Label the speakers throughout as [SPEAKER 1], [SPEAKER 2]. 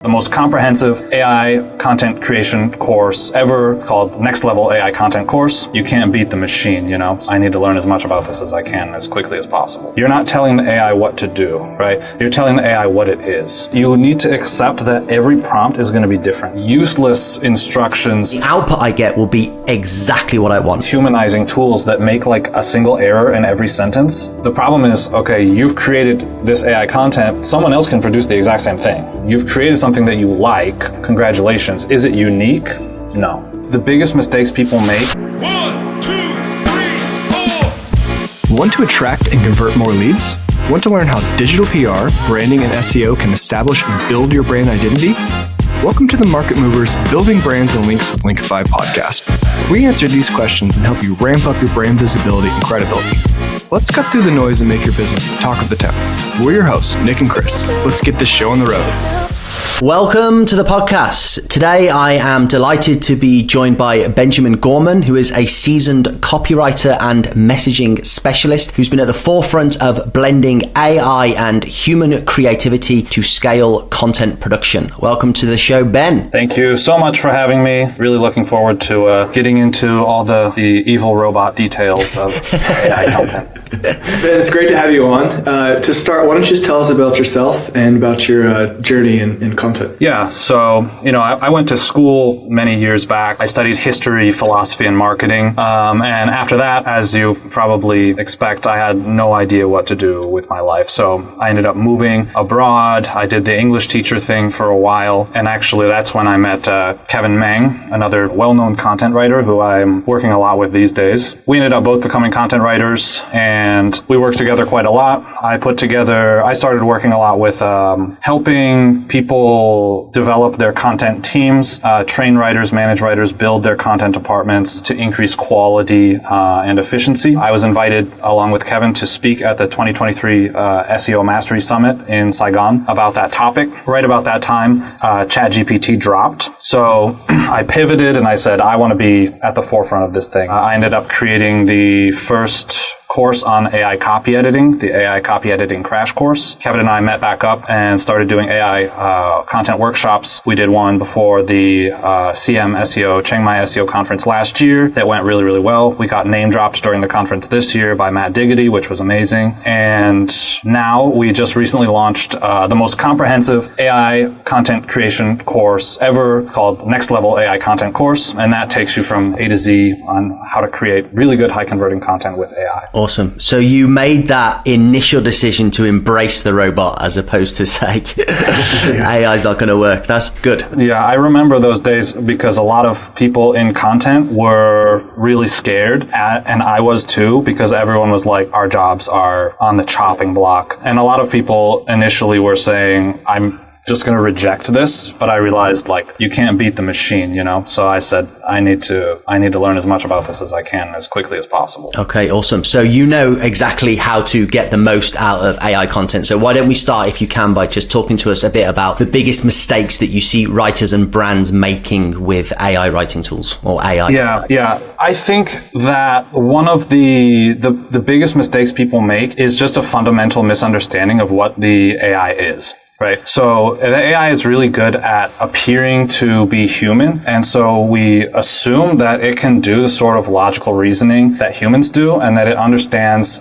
[SPEAKER 1] The most comprehensive AI content creation course ever, called Next Level AI Content Course. You can't beat the machine, you know? I need to learn as much about this as I can as quickly as possible. You're not telling the AI what to do, right? You're telling the AI what it is. You need to accept that every prompt is going to be different. Useless instructions.
[SPEAKER 2] The output I get will be exactly what I want.
[SPEAKER 1] Humanizing tools that make like a single error in every sentence. The problem is, okay, you've created this AI content. Someone else can produce the exact same thing. You've created something that you like. Congratulations. Is it unique? No. The biggest mistakes people make.
[SPEAKER 3] 1, 2, 3, 4.
[SPEAKER 4] Want to attract and convert more leads? Want to learn how digital PR, branding, and SEO can establish and build your brand identity? Welcome to the Market Movers Building Brands and Links with Linkify podcast. We answer these questions and help you ramp up your brand visibility and credibility. Let's cut through the noise and make your business the talk of the town. We're your hosts, Nick and Chris. Let's get this show on the road.
[SPEAKER 2] Welcome to the podcast. Today I am delighted to be joined by Benjamin Gorman, who is a seasoned copywriter and messaging specialist who's been at the forefront of blending AI and human creativity to scale content production. Welcome to the show, Ben.
[SPEAKER 1] Thank you so much for having me. Really looking forward to getting into all the evil robot details of AI content.
[SPEAKER 4] Ben, it's great to have you on. To start, why don't you just tell us about yourself and about your journey in content?
[SPEAKER 1] Yeah, so, I went to school many years back. I studied history, philosophy, and marketing. And after that, as you probably expect, I had no idea what to do with my life. So I ended up moving abroad. I did the English teacher thing for a while. And actually, that's when I met Kevin Meng, another well-known content writer who I'm working a lot with these days. We ended up both becoming content writers, and we worked together quite a lot. I started working a lot with helping people develop their content teams, train writers, manage writers, build their content departments to increase quality and efficiency. I was invited along with Kevin to speak at the 2023 SEO Mastery Summit in Saigon about that topic. Right about that time, ChatGPT dropped. So I pivoted and I said, I want to be at the forefront of this thing. I ended up creating the first course on AI copy editing, the AI copy editing crash course. Kevin and I met back up and started doing AI content workshops. We did one before the CM SEO, Chiang Mai SEO conference last year that went really, really well. We got name dropped during the conference this year by Matt Diggity, which was amazing. And now we just recently launched the most comprehensive AI content creation course ever, called Next Level AI Content Course. And that takes you from A to Z on how to create really good high converting content with AI.
[SPEAKER 2] Awesome. So you made that initial decision to embrace the robot as opposed to say, AI is not going to work. That's good.
[SPEAKER 1] Yeah, I remember those days because a lot of people in content were really scared, and I was too, because everyone was like, our jobs are on the chopping block. And a lot of people initially were saying, I'm just going to reject this, but I realized you can't beat the machine, So I said, I need to learn as much about this as I can as quickly as possible.
[SPEAKER 2] Okay, awesome. So you know exactly how to get the most out of AI content. So why don't we start, if you can, by just talking to us a bit about the biggest mistakes that you see writers and brands making with AI writing tools or AI?
[SPEAKER 1] Yeah. I think that one of the biggest mistakes people make is just a fundamental misunderstanding of what the AI is. Right. So the AI is really good at appearing to be human. And so we assume that it can do the sort of logical reasoning that humans do, and that it understands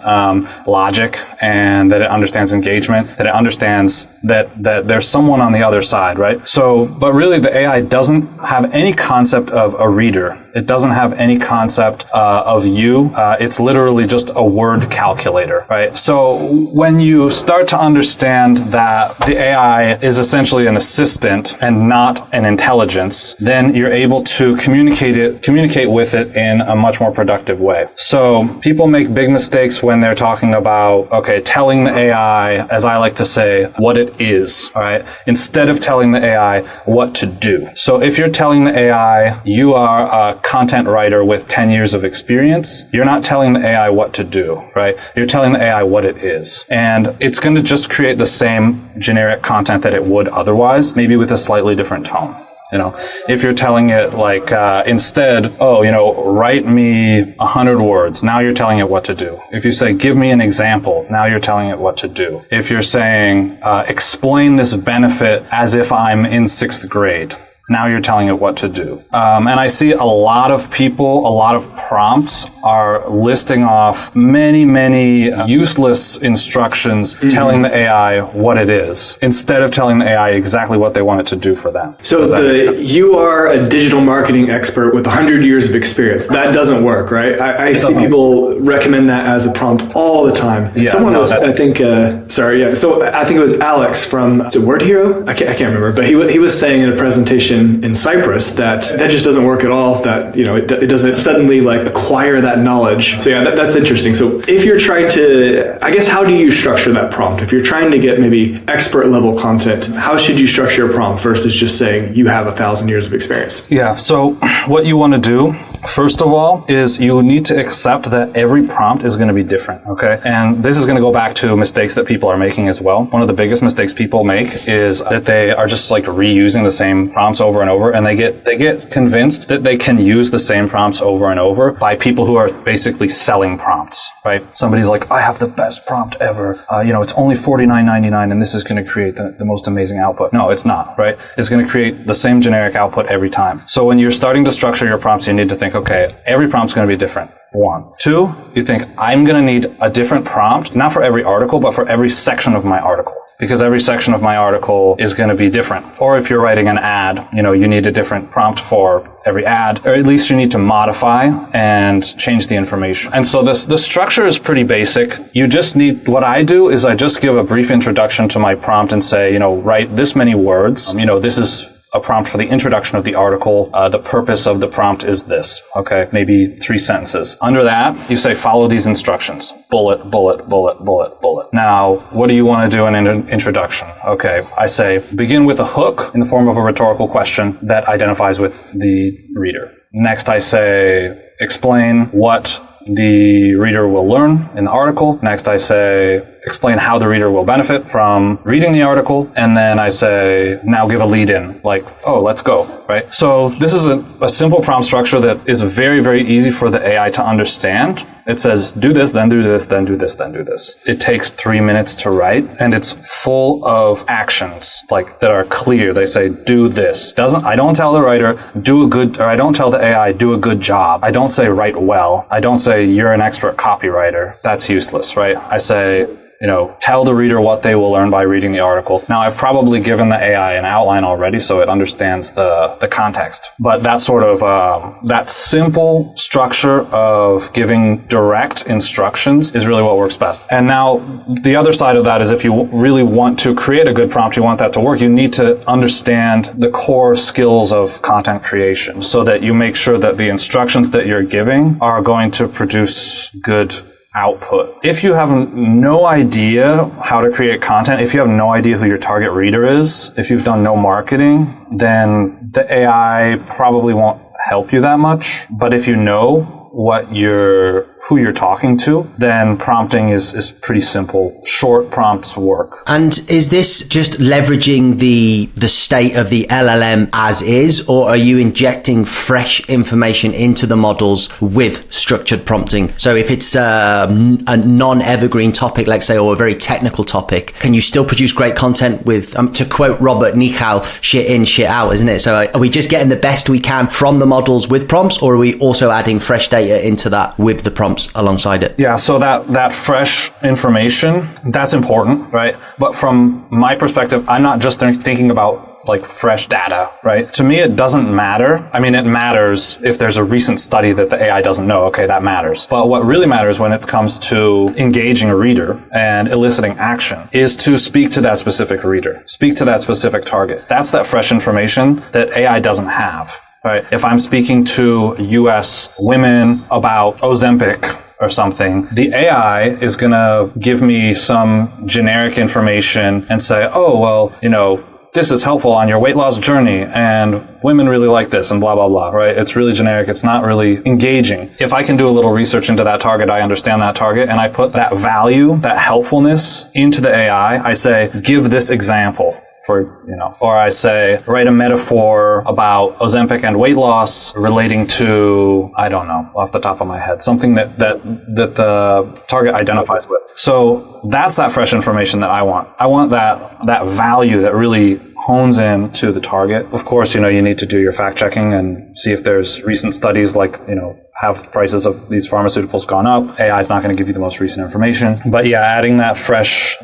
[SPEAKER 1] logic, and that it understands engagement, that it understands that there's someone on the other side, right? So, but really the AI doesn't have any concept of a reader. It doesn't have any concept of you. It's literally just a word calculator, right? So when you start to understand that the AI is essentially an assistant and not an intelligence, then you're able to communicate with it in a much more productive way. So people make big mistakes when they're talking about, telling the AI, as I like to say, what it is, all right, instead of telling the AI what to do. So if you're telling the AI you are a content writer with 10 years of experience, you're not telling the AI what to do, right? You're telling the AI what it is. And it's going to just create the same generic content that it would otherwise, maybe with a slightly different tone. If you're telling it like, instead, write me 100 words, now you're telling it what to do. If you say, give me an example, now you're telling it what to do. If you're saying, explain this benefit as if I'm in 6th grade, now you're telling it what to do. And I see a lot of people, a lot of prompts are listing off many, many useless instructions telling the AI what it is, instead of telling the AI exactly what they want it to do for them.
[SPEAKER 4] So you are a digital marketing expert with 100 years of experience. That doesn't work, right? I see people recommend that as a prompt all the time.
[SPEAKER 1] Yeah,
[SPEAKER 4] So I think it was Alex from Word Hero? I can't remember, but he was saying in a presentation in Cyprus that just doesn't work at all, that it doesn't suddenly like acquire that knowledge. So yeah, that's interesting. So if you're trying to, I guess, how do you structure that prompt? If you're trying to get maybe expert level content, how should you structure a prompt versus just saying you have 1,000 years of experience?
[SPEAKER 1] Yeah, so what you want to do, first of all, is you need to accept that every prompt is going to be different, okay? And this is going to go back to mistakes that people are making as well. One of the biggest mistakes people make is that they are just like reusing the same prompts over and over, and they get convinced that they can use the same prompts over and over by people who are basically selling prompts, right? Somebody's like, I have the best prompt ever. It's only $49.99 and this is going to create the most amazing output. No, it's not, right? It's going to create the same generic output every time. So when you're starting to structure your prompts, you need to think, okay, every prompt's going to be different. 1. 2, you think, I'm going to need a different prompt, not for every article, but for every section of my article. Because every section of my article is going to be different. Or if you're writing an ad, you need a different prompt for every ad, or at least you need to modify and change the information. And so the structure is pretty basic. You just need, what I do is I just give a brief introduction to my prompt and say, write this many words. This is a prompt for the introduction of the article. The purpose of the prompt is this. Okay, maybe 3 sentences. Under that, you say, follow these instructions. Bullet, bullet, bullet, bullet, bullet. Now, what do you want to do in an introduction? Okay, I say, begin with a hook in the form of a rhetorical question that identifies with the reader. Next, I say, explain what the reader will learn in the article. Next, I say, explain how the reader will benefit from reading the article. And then I say, now give a lead in, like, oh, let's go, right? So this is a simple prompt structure that is very, very easy for the AI to understand. It says, do this, then do this, then do this, then do this. It takes 3 minutes to write, and it's full of actions, like, that are clear. They say, do this. I don't tell the writer, I don't tell the AI, do a good job. I don't say, write well. I don't say, you're an expert copywriter. That's useless, right? I say, tell the reader what they will learn by reading the article. Now, I've probably given the AI an outline already, so it understands the context. But that sort of, that simple structure of giving direct instructions is really what works best. And now, the other side of that is if you really want to create a good prompt, you want that to work, you need to understand the core skills of content creation so that you make sure that the instructions that you're giving are going to produce good output. If you have no idea how to create content, if you have no idea who your target reader is, if you've done no marketing, then the AI probably won't help you that much. But if you know who you're talking to, then prompting is pretty simple. Short prompts work.
[SPEAKER 2] And is this just leveraging the state of the LLM as is, or are you injecting fresh information into the models with structured prompting? So if it's a non-evergreen topic, let's say, or a very technical topic, can you still produce great content with, to quote Robert Nichal, shit in, shit out, isn't it? So are we just getting the best we can from the models with prompts, or are we also adding fresh data into that with the prompts alongside it?
[SPEAKER 1] Yeah, so that fresh information, that's important, right? But from my perspective, I'm not just thinking about like fresh data, right? To me, it doesn't matter. I mean, it matters if there's a recent study that the AI doesn't know. Okay, that matters. But what really matters when it comes to engaging a reader and eliciting action is to speak to that specific reader, speak to that specific target. That's that fresh information that AI doesn't have. Right. If I'm speaking to US women about Ozempic or something, the AI is going to give me some generic information and say, oh, well, this is helpful on your weight loss journey and women really like this and blah, blah, blah, right? It's really generic. It's not really engaging. If I can do a little research into that target, I understand that target, and I put that value, that helpfulness into the AI, I say, give this example. or I say, write a metaphor about Ozempic and weight loss relating to, I don't know, off the top of my head, something that the target identifies with. So that's that fresh information that I want. I want that value that really hones in to the target. Of course, you need to do your fact checking and see if there's recent studies like, have prices of these pharmaceuticals gone up? AI is not going to give you the most recent information. But yeah, adding that fresh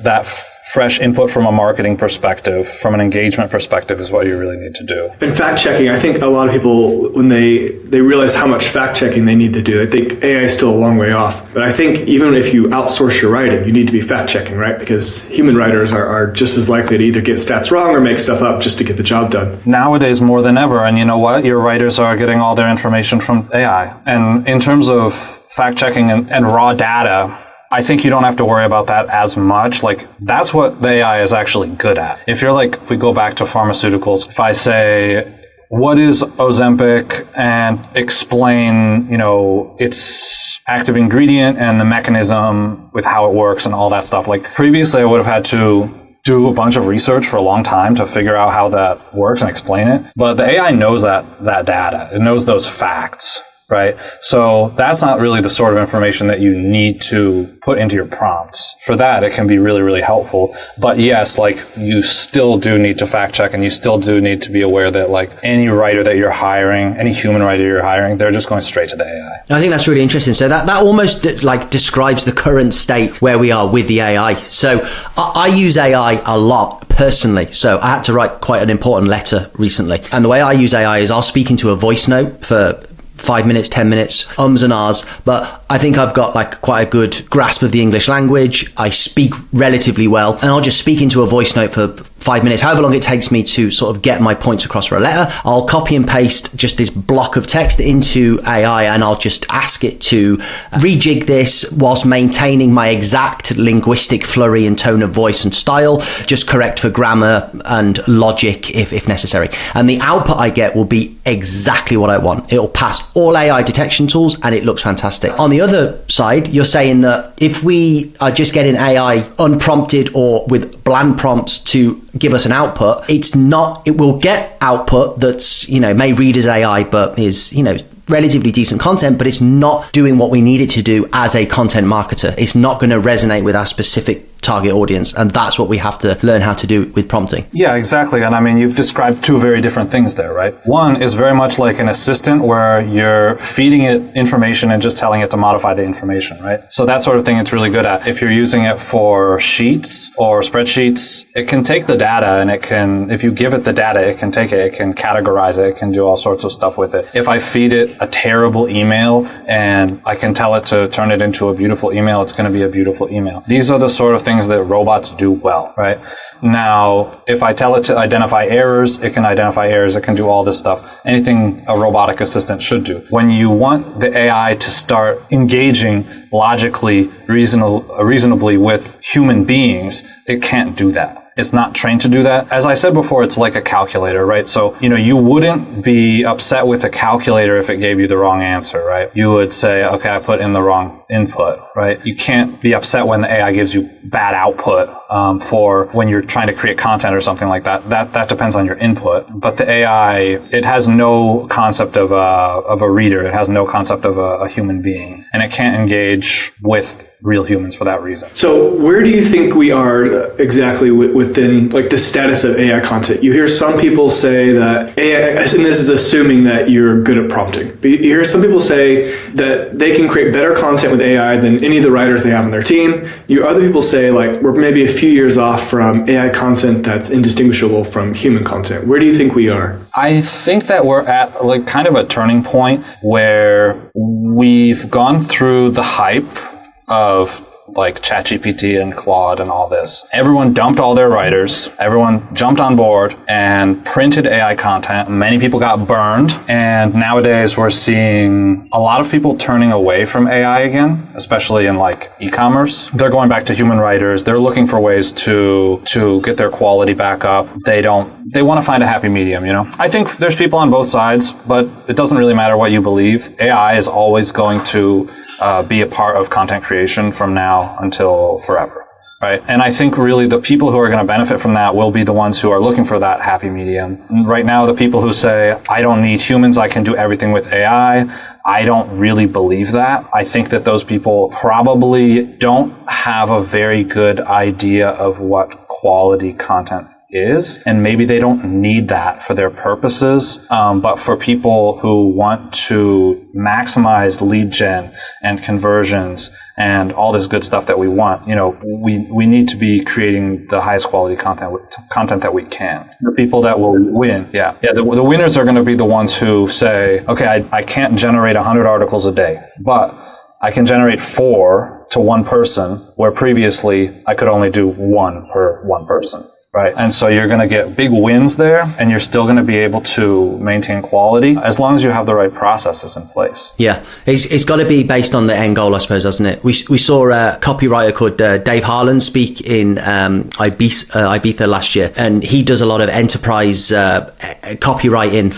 [SPEAKER 1] input from a marketing perspective, from an engagement perspective is what you really need to do.
[SPEAKER 4] And fact checking, I think a lot of people, when they realize how much fact checking they need to do, they think AI is still a long way off. But I think even if you outsource your writing, you need to be fact checking, right? Because human writers are just as likely to either get stats wrong or make stuff up just to get the job done.
[SPEAKER 1] Nowadays, more than ever. And you know what? Your writers are getting all their information from AI. And in terms of fact checking and raw data, I think you don't have to worry about that as much. Like, that's what the AI is actually good at. If we go back to pharmaceuticals, if I say, what is Ozempic, and explain, its active ingredient and the mechanism with how it works and all that stuff. Like, previously I would have had to do a bunch of research for a long time to figure out how that works and explain it. But the AI knows that data. It knows those facts. Right? So that's not really the sort of information that you need to put into your prompts. For that, it can be really, really helpful. But yes, you still do need to fact check, and you still do need to be aware that any writer that you're hiring, any human writer you're hiring, they're just going straight to the AI.
[SPEAKER 2] I think that's really interesting. So that almost describes the current state where we are with the AI. So I use AI a lot personally. So I had to write quite an important letter recently. And the way I use AI is I'll speak into a voice note for 5 minutes, 10 minutes, ums and ahs, but I think I've got quite a good grasp of the English language. I speak relatively well, and I'll just speak into a voice note for 5 minutes, however long it takes me to sort of get my points across for a letter. I'll copy and paste just this block of text into AI, and I'll just ask it to rejig this whilst maintaining my exact linguistic flurry and tone of voice and style, just correct for grammar and logic if necessary. And the output I get will be exactly what I want. It'll pass all AI detection tools, and it looks fantastic. On the other side, you're saying that if we are just getting AI unprompted or with bland prompts to give us an output, it will get output that's, may read as AI, but is, relatively decent content, but it's not doing what we need it to do as a content marketer. It's not going to resonate with our specific target audience, and that's what we have to learn how to do with prompting.
[SPEAKER 1] Yeah, exactly. And I mean, you've described two very different things there, right? One is very much like an assistant where you're feeding it information and just telling it to modify the information, right? So that sort of thing it's really good at. If you're using it for sheets or spreadsheets, it can take the data and if you give it the data, it can take it, it can categorize it, it can do all sorts of stuff with it. If I feed it a terrible email and I can tell it to turn it into a beautiful email, it's going to be a beautiful email. These are the sort of things that robots do well, right? Now, if I tell it to identify errors, it can identify errors, it can do all this stuff. Anything a robotic assistant should do. When you want the AI to start engaging logically, reasonably with human beings, it can't do that. It's not trained to do that. As I said before, it's like a calculator, right? So, you wouldn't be upset with a calculator if it gave you the wrong answer, right? You would say, okay, I put in the wrong input, right? You can't be upset when the AI gives you bad output for when you're trying to create content or something like that. That depends on your input. But the AI, it has no concept of a reader. It has no concept of a human being. And it can't engage with real humans for that reason.
[SPEAKER 4] So where do you think we are exactly within the status of AI content? You hear some people say that AI, and this is assuming that you're good at prompting, but you hear some people say that they can create better content with AI than any of the writers they have on their team. Other people say we're maybe a few years off from AI content that's indistinguishable from human content. Where do you think we are?
[SPEAKER 1] I think that we're at kind of a turning point where we've gone through the hype of ChatGPT and Claude and all this. Everyone dumped all their writers. Everyone jumped on board and printed AI content. Many people got burned. And nowadays we're seeing a lot of people turning away from AI again, especially in e-commerce. They're going back to human writers. They're looking for ways to get their quality back up. They want to find a happy medium, I think there's people on both sides, but it doesn't really matter what you believe. AI is always going to be a part of content creation from now until forever. right? And I think really the people who are going to benefit from that will be the ones who are looking for that happy medium. Right now, the people who say, I don't need humans, I can do everything with AI, I don't really believe that. I think that those people probably don't have a very good idea of what quality content is, and maybe they don't need that for their purposes. But for people who want to maximize lead gen and conversions and all this good stuff that we want, we need to be creating the highest quality content that we can. The people that will win, the winners are going to be the ones who say, okay, I can't generate 100 articles a day, but I can generate 4 to one person, where previously I could only do 1 per one person. Right. And so you're going to get big wins there, and you're still going to be able to maintain quality as long as you have the right processes in place.
[SPEAKER 2] Yeah. It's got to be based on the end goal, I suppose, doesn't it? We saw a copywriter called Dave Harlan speak in Ibiza last year, and he does a lot of enterprise copywriting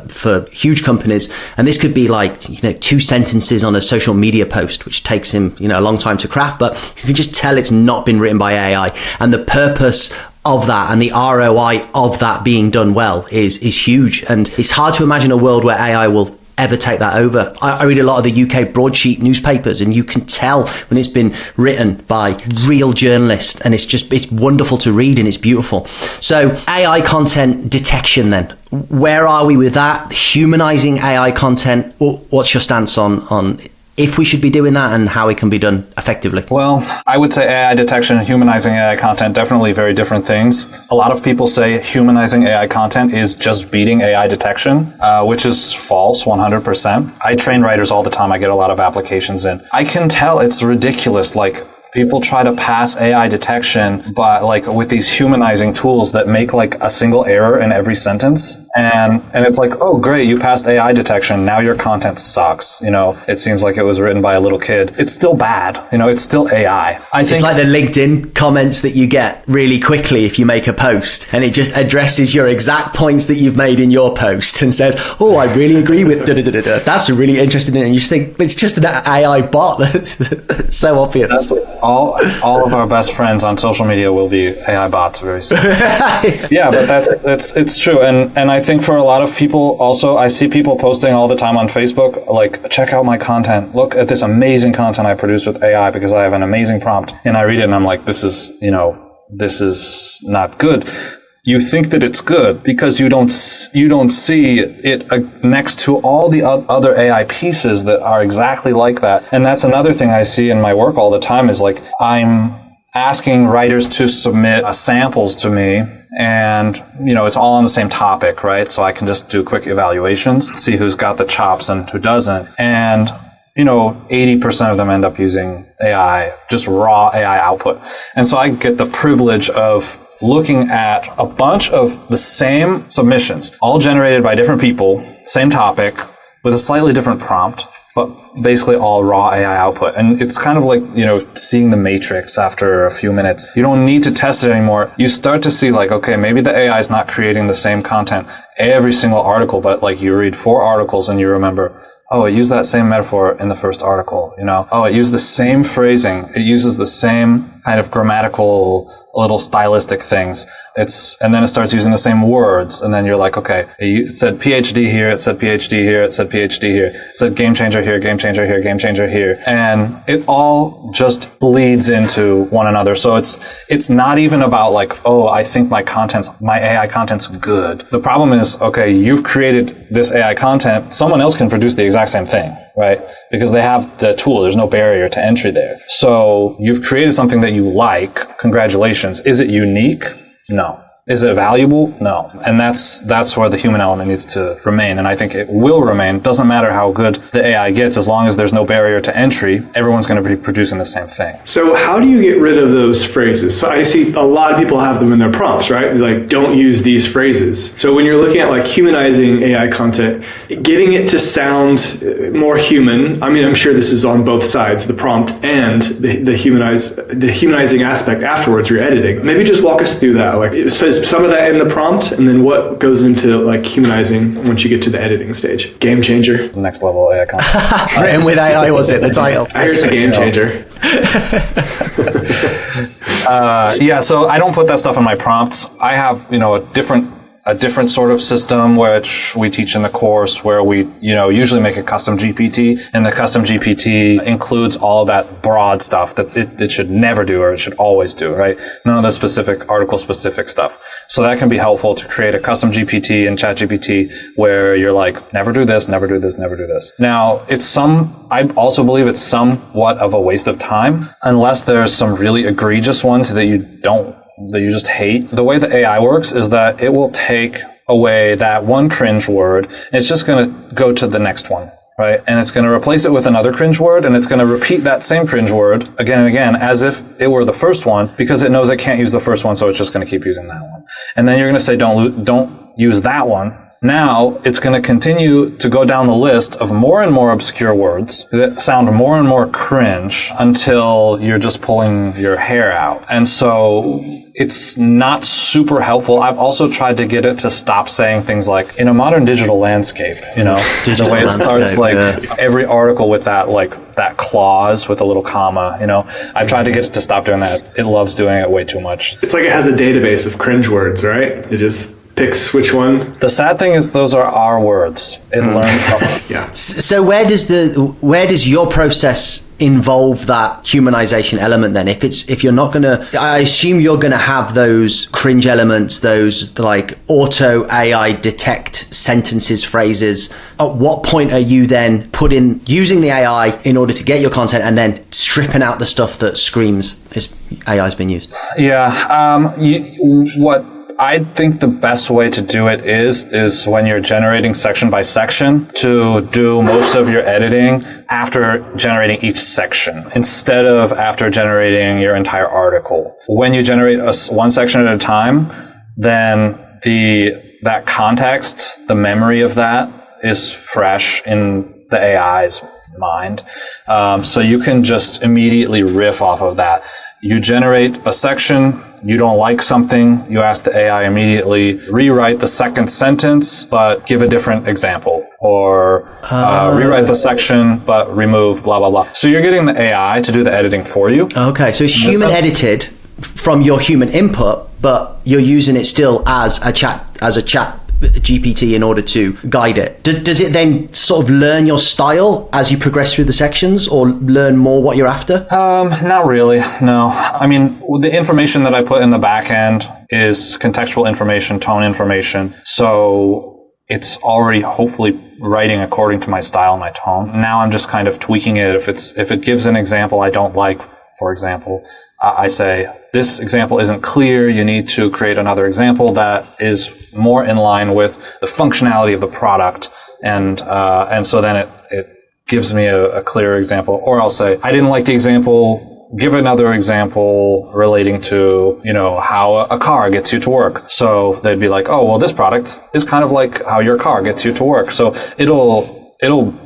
[SPEAKER 2] for huge companies. And this could be like, 2 sentences on a social media post, which takes him, a long time to craft, but you can just tell it's not been written by AI. And the purpose of that and the ROI of that being done well is huge. And it's hard to imagine a world where AI will ever take that over. I read a lot of the UK broadsheet newspapers, and you can tell when it's been written by real journalists, and it's wonderful to read and it's beautiful. So AI content detection then, where are we with that? Humanizing AI content, what's your stance on if we should be doing that and how it can be done effectively?
[SPEAKER 1] Well, I would say AI detection and humanizing AI content, definitely very different things. A lot of people say humanizing AI content is just beating AI detection, which is false, 100%. I train writers all the time. I get a lot of applications in. I can tell it's ridiculous. Like, people try to pass AI detection, but with these humanizing tools that make a single error in every sentence. And it's like, oh, great, you passed AI detection. Now your content sucks. It seems like it was written by a little kid. It's still bad. It's still AI. It's
[SPEAKER 2] like the LinkedIn comments that you get really quickly if you make a post, and it just addresses your exact points that you've made in your post and says, oh, I really agree with da-da-da-da-da. That's really interesting. And you just think, it's just an AI bot. That's so obvious.
[SPEAKER 1] All of our best friends on social media will be AI bots very soon. Yeah, but it's true. And I think for a lot of people also, I see people posting all the time on Facebook, like, check out my content. Look at this amazing content I produced with AI because I have an amazing prompt. And I read it and I'm like, this is not good. You think that it's good because you don't see it next to all the other AI pieces that are exactly like that. And that's another thing I see in my work all the time is I'm asking writers to submit samples to me, and it's all on the same topic, right? So I can just do quick evaluations, see who's got the chops and who doesn't. And 80% of them end up using AI, just raw AI output. And so I get the privilege of looking at a bunch of the same submissions, all generated by different people, same topic, with a slightly different prompt, but basically all raw AI output. And it's kind of like, seeing the Matrix after a few minutes. You don't need to test it anymore. You start to see okay, maybe the AI is not creating the same content every single article, but you read 4 articles and you remember, oh, it used that same metaphor in the first article, Oh, it used the same phrasing. It uses the same kind of grammatical, little stylistic things. And then it starts using the same words. And then you're like, okay, it said PhD here, it said PhD here, it said PhD here, it said game changer here, game changer here, game changer here. And it all just bleeds into one another. So it's not even about oh, I think my AI content's good. The problem is, okay, you've created this AI content. Someone else can produce the exact same thing, right? Because they have the tool. There's no barrier to entry there. So you've created something that you like. Congratulations. Is it unique? No. Is it valuable? No. And that's where the human element needs to remain. And I think it will remain. Doesn't matter how good the AI gets, as long as there's no barrier to entry, everyone's going to be producing the same thing.
[SPEAKER 3] So how do you get rid of those phrases? So I see a lot of people have them in their prompts, right? They're don't use these phrases. So when you're looking at humanizing AI content, getting it to sound more human, I mean, I'm sure this is on both sides, the prompt and the humanizing aspect afterwards, you're editing. Maybe just walk us through that. It says some of that in the prompt, and then what goes into humanizing once you get to the editing stage? Game changer.
[SPEAKER 1] Next level AI content.
[SPEAKER 2] Written with AI was it, the title?
[SPEAKER 3] I hear it's a game changer.
[SPEAKER 1] Yeah, so I don't put that stuff in my prompts. I have, a different sort of system which we teach in the course where we, usually make a custom GPT, and the custom GPT includes all that broad stuff that it should never do or it should always do, right? None of the specific article specific stuff. So that can be helpful to create a custom GPT in ChatGPT where you're like, never do this, never do this, never do this. Now, I also believe it's somewhat of a waste of time unless there's some really egregious ones that you just hate. The way the AI works is that it will take away that one cringe word. And it's just going to go to the next one, right? And it's going to replace it with another cringe word, and it's going to repeat that same cringe word again and again as if it were the first one, because it knows it can't use the first one, so it's just going to keep using that one. And then you're going to say, don't use that one. Now it's going to continue to go down the list of more and more obscure words that sound more and more cringe until you're just pulling your hair out. And so it's not super helpful. I've also tried to get it to stop saying things like, in a modern digital landscape, the way it starts every article with that clause with a little comma, I've tried to get it to stop doing that. It loves doing it way too much.
[SPEAKER 3] It's like it has a database of cringe words, right? It just picks which one.
[SPEAKER 1] The sad thing is those are our words. It learned from it.
[SPEAKER 2] Yeah. So where does your process involve that humanization element then? If you're not gonna, I assume you're gonna have those cringe elements, those like auto AI detect sentences, phrases. At what point are you then using the AI in order to get your content and then stripping out the stuff that screams AI's been used?
[SPEAKER 1] Yeah. What I think the best way to do it is when you're generating section by section, to do most of your editing after generating each section instead of after generating your entire article. When you generate one section at a time, then that context, the memory of that is fresh in the AI's mind. So you can just immediately riff off of that. You generate a section, you don't like something, you ask the AI immediately, rewrite the second sentence, but give a different example. Or rewrite the section, but remove blah, blah, blah. So you're getting the AI to do the editing for you.
[SPEAKER 2] Okay, so it's human edited from your human input, but you're using it still as a chat GPT in order to guide it. Does it then sort of learn your style as you progress through the sections, or learn more what you're after?
[SPEAKER 1] Not really, no. I mean, the information that I put in the back end is contextual information, tone information. So it's already hopefully writing according to my style and my tone. Now I'm just kind of tweaking it. If it gives an example I don't like, for example, I say, this example isn't clear. You need to create another example that is more in line with the functionality of the product. And so then it gives me a clearer example. Or I'll say, I didn't like the example. Give another example relating to, how a car gets you to work. So they'd be like, oh, well, this product is kind of like how your car gets you to work. So it'll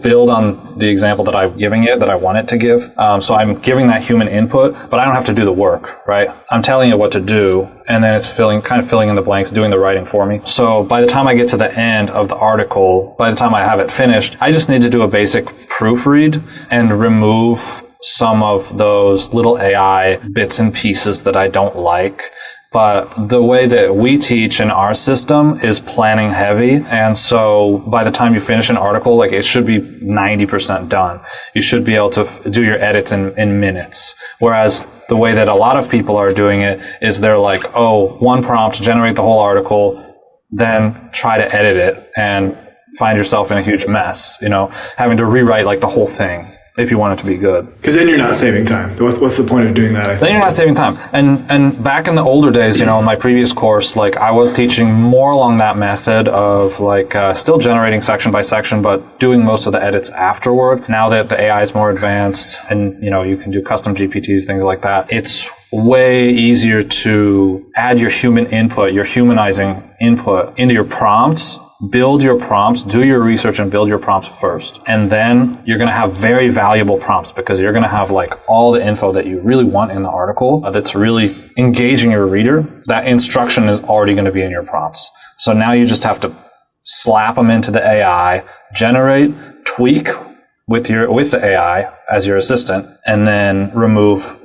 [SPEAKER 1] build on the example that I'm giving it, that I want it to give. So I'm giving that human input, but I don't have to do the work, right? I'm telling it what to do, and then it's filling in the blanks, doing the writing for me. So by the time I get to the end of the article, by the time I have it finished, I just need to do a basic proofread and remove some of those little AI bits and pieces that I don't like. But the way that we teach in our system is planning heavy. And so by the time you finish an article, it should be 90% done. You should be able to do your edits in minutes. Whereas the way that a lot of people are doing it is they're like, oh, one prompt, generate the whole article, then try to edit it and find yourself in a huge mess, having to rewrite the whole thing if you want it to be good.
[SPEAKER 3] Because then you're not saving time. What's the point of doing that?
[SPEAKER 1] Then you're not saving time. And back in the older days, in my previous course, I was teaching more along that method of still generating section by section, but doing most of the edits afterward. Now that the AI is more advanced and, you can do custom GPTs, things like that, it's way easier to add your human input, your humanizing input into your prompts. Build your prompts, do your research and build your prompts first. And then you're going to have very valuable prompts because you're going to have all the info that you really want in the article that's really engaging your reader. That instruction is already going to be in your prompts. So now you just have to slap them into the AI, generate, tweak with the AI as your assistant, and then remove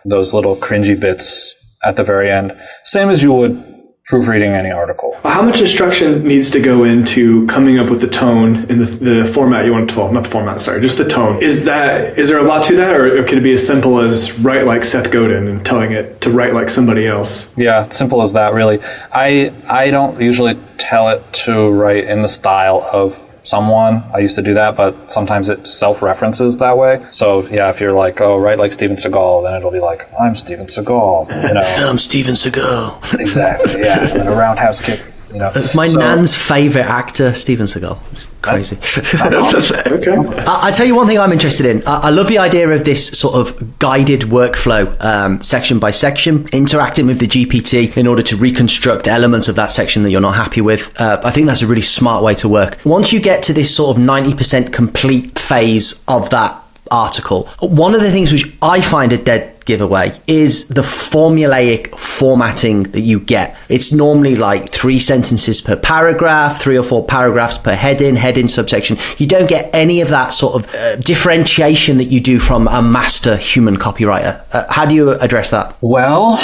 [SPEAKER 1] those little cringy bits at the very end, same as you would proofreading any article.
[SPEAKER 3] How much instruction needs to go into coming up with the tone and the format you want to, well, not the format, sorry, just the tone. Is there a lot to that, or could it be as simple as write like Seth Godin and telling it to write like somebody else?
[SPEAKER 1] Yeah, simple as that, really. I don't usually tell it to write in the style of someone. I used to do that, but sometimes it self-references that way. So yeah, if you're like, oh, write like Steven Seagal, then it'll be like, I'm Steven Seagal.
[SPEAKER 2] I'm Steven Seagal.
[SPEAKER 1] Exactly. Yeah, and a roundhouse kick.
[SPEAKER 2] It's my nan's favorite actor, Steven Seagal. It's crazy.
[SPEAKER 3] Okay.
[SPEAKER 2] I tell you one thing I'm interested in. I love the idea of this sort of guided workflow, section by section, interacting with the GPT in order to reconstruct elements of that section that you're not happy with. I think that's a really smart way to work. Once you get to this sort of 90% complete phase of that article, one of the things which I find a dead giveaway is the formulaic formatting that you get. It's normally like 3 sentences per paragraph, 3 or 4 paragraphs per heading, subsection. You don't get any of that sort of differentiation that you do from a master human copywriter. How do you address that?
[SPEAKER 1] Well,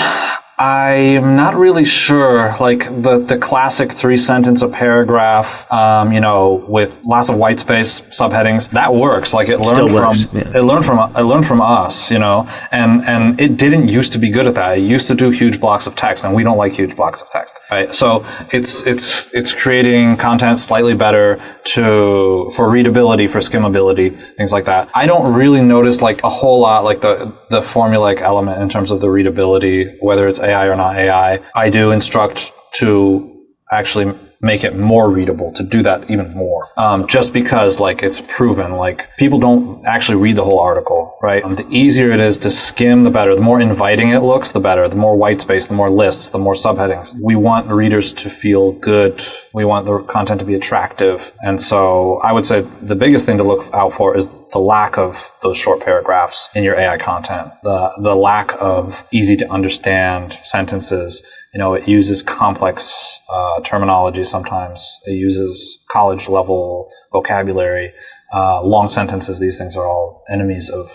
[SPEAKER 1] I'm not really sure. Like the classic 3 sentence a paragraph, with lots of white space subheadings, that works. Like it learned from us, and it didn't used to be good at that. It used to do huge blocks of text, and we don't like huge blocks of text, right? So it's creating content slightly better for readability, for skimmability, things like that. I don't really notice like a whole lot like the formulaic element in terms of the readability, whether it's AI or not AI. I do instruct to actually make it more readable, to do that even more. Just because like it's proven, like people don't actually read the whole article, right? The easier it is to skim, the better. The more inviting it looks, the better. The more white space, the more lists, the more subheadings. We want readers to feel good. We want the content to be attractive. And so I would say the biggest thing to look out for is the lack of those short paragraphs in your AI content, the lack of easy to understand sentences. It uses complex terminology sometimes. It uses college level vocabulary, long sentences. These things are all enemies of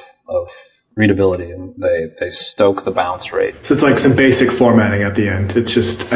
[SPEAKER 1] readability, and they stoke the bounce rate.
[SPEAKER 3] So it's like some basic formatting at the end. It just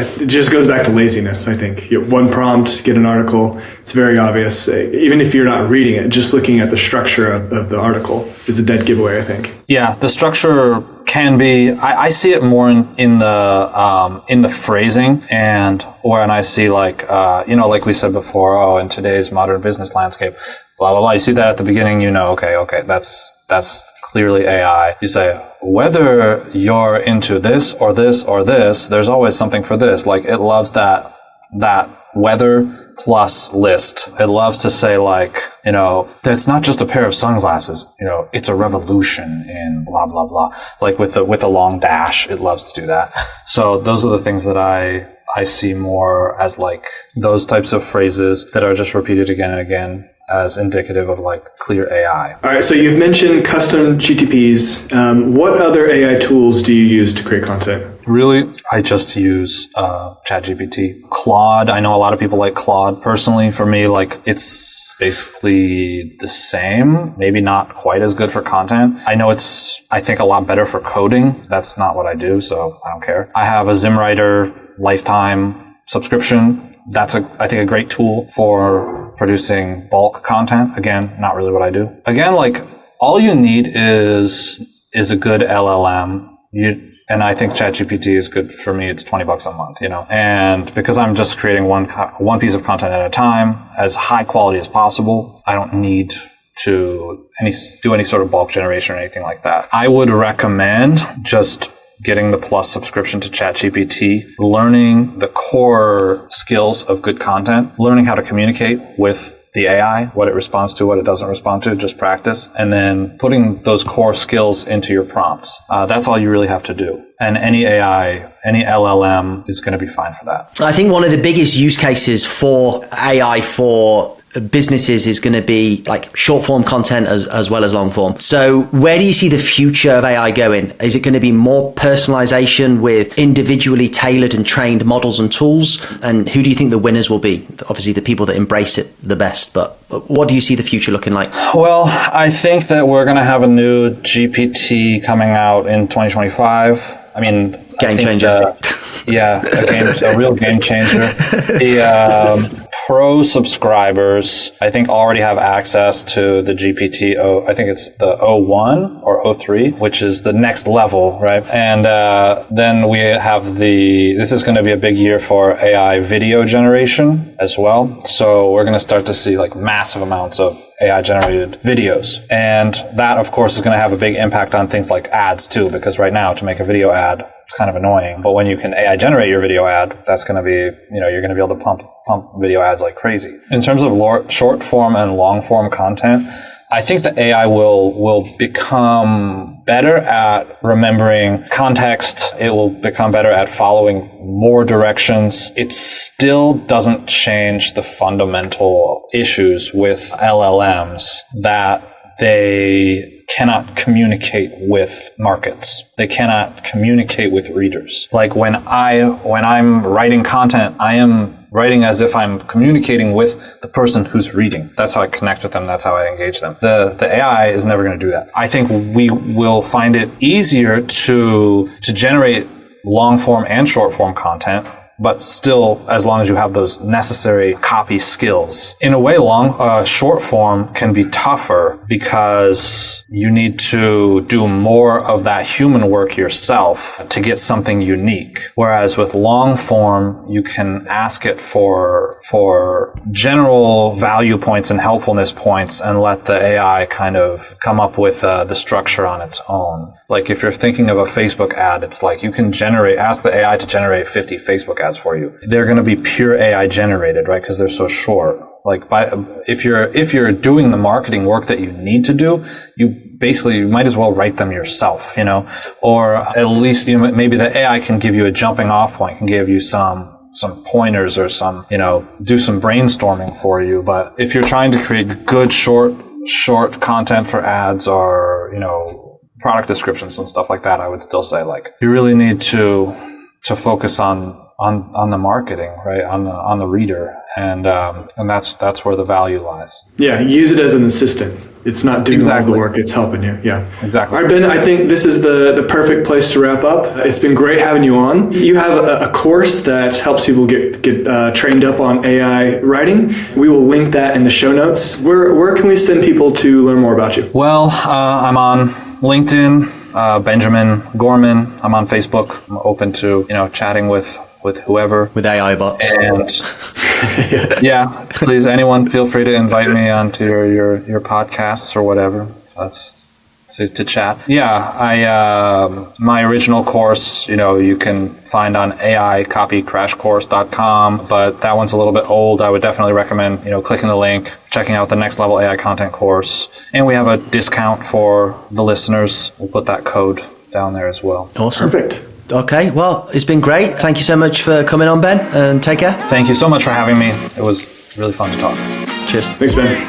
[SPEAKER 3] goes back to laziness, I think. You have one prompt, get an article. It's very obvious. Even if you're not reading it, just looking at the structure of the article is a dead giveaway, I think.
[SPEAKER 1] Yeah, the structure can be. I see it more in the phrasing, and when I see like like we said before, in today's modern business landscape, blah blah blah. You see that at the beginning, okay, that's clearly AI. You say, whether you're into this or this or this, there's always something for this. Like it loves that whether plus list. It loves to say like, that's not just a pair of sunglasses, it's a revolution in blah, blah, blah. Like with the long dash, it loves to do that. So those are the things that I see more as like those types of phrases that are just repeated again and again as indicative of like clear AI.
[SPEAKER 3] All right, so you've mentioned custom GTPs. What other AI tools do you use to create content?
[SPEAKER 1] Really, I just use ChatGPT. Claude, I know a lot of people like Claude. Personally, for me, like it's basically the same, maybe not quite as good for content. I know I think a lot better for coding. That's not what I do, so I don't care. I have a ZimWriter lifetime subscription. That's I think a great tool for producing bulk content. Again, not really what I do. Again, like all you need is a good LLM. And I think ChatGPT is good for me. It's $20 a month, and because I'm just creating one piece of content at a time, as high quality as possible, I don't need to do any sort of bulk generation or anything like that. I would recommend just getting the Plus subscription to ChatGPT, learning the core skills of good content, learning how to communicate with the AI, what it responds to, what it doesn't respond to, just practice, and then putting those core skills into your prompts. That's all you really have to do. And any AI, any LLM is going to be fine for that.
[SPEAKER 2] I think one of the biggest use cases for AI for businesses is going to be like short form content as well as long form. So where do you see the future of AI going? Is it going to be more personalization with individually tailored and trained models and tools? And who do you think the winners will be? Obviously the people that embrace it the best, but what do you see the future looking like?
[SPEAKER 1] Well, I think that we're going to have a new GPT coming out in 2025. I mean,
[SPEAKER 2] Game changer.
[SPEAKER 1] A real game changer. The Pro subscribers, I think, already have access to the I think it's the O1 or O3, which is the next level, right? And then we have this is going to be a big year for AI video generation as well. So we're going to start to see like massive amounts of AI generated videos. And that, of course, is going to have a big impact on things like ads too, because right now to make a video ad, it's kind of annoying. But when you can AI generate your video ad, that's going to be, you're going to be able to pump video ads like crazy. In terms of short form and long form content, I think the AI will become better at remembering context. It will become better at following more directions. It still doesn't change the fundamental issues with LLMs that they cannot communicate with markets. They cannot communicate with readers. Like when I'm writing content, I am writing as if I'm communicating with the person who's reading. That's how I connect with them. That's how I engage them. The AI is never going to do that. I think we will find it easier to generate long form and short form content, but still, as long as you have those necessary copy skills. In a way, short form can be tougher because you need to do more of that human work yourself to get something unique. Whereas with long form, you can ask it for general value points and helpfulness points and let the AI kind of come up with the structure on its own. Like if you're thinking of a Facebook ad, it's like you can ask the AI to generate 50 Facebook ads for you. They're going to be pure AI generated, right? Because they're so short. Like if you're doing the marketing work that you need to do, you might as well write them yourself, or at least maybe the AI can give you a jumping off point, can give you some pointers or some do some brainstorming for you. But if you're trying to create good short content for ads or product descriptions and stuff like that, I would still say like you really need to focus on the marketing, right? On the reader, and that's where the value lies.
[SPEAKER 3] Yeah, use it as an assistant. It's not doing all the work; it's helping you. Yeah,
[SPEAKER 1] exactly.
[SPEAKER 3] All right, Ben. I think this is the perfect place to wrap up. It's been great having you on. You have a course that helps people get trained up on AI writing. We will link that in the show notes. Where can we send people to learn more about you?
[SPEAKER 1] Well, I'm on LinkedIn, Benjamin Gorman. I'm on Facebook. I'm open to chatting with whoever.
[SPEAKER 2] With AI bots.
[SPEAKER 1] And yeah, please, anyone, feel free to invite me onto your podcasts or whatever. That's to chat. Yeah, my original course, you can find on AICopyCrashCourse.com, but that one's a little bit old. I would definitely recommend, clicking the link, checking out the Next Level AI Content course. And we have a discount for the listeners. We'll put that code down there as well.
[SPEAKER 2] Awesome.
[SPEAKER 3] Perfect.
[SPEAKER 2] Okay, well, it's been great. Thank you so much for coming on, Ben, and take care.
[SPEAKER 1] Thank you so much for having me. It was really fun to talk.
[SPEAKER 2] Cheers.
[SPEAKER 3] Thanks, Ben.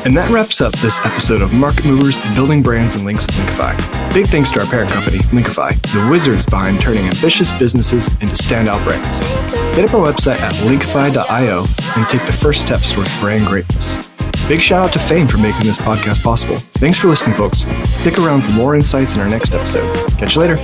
[SPEAKER 4] And that wraps up this episode of Market Movers, Building Brands and Links with Linkify. Big thanks to our parent company, Linkify, the wizards behind turning ambitious businesses into standout brands. Hit up our website at linkify.io and take the first steps towards brand greatness. Big shout out to Fame for making this podcast possible. Thanks for listening, folks. Stick around for more insights in our next episode. Catch you later.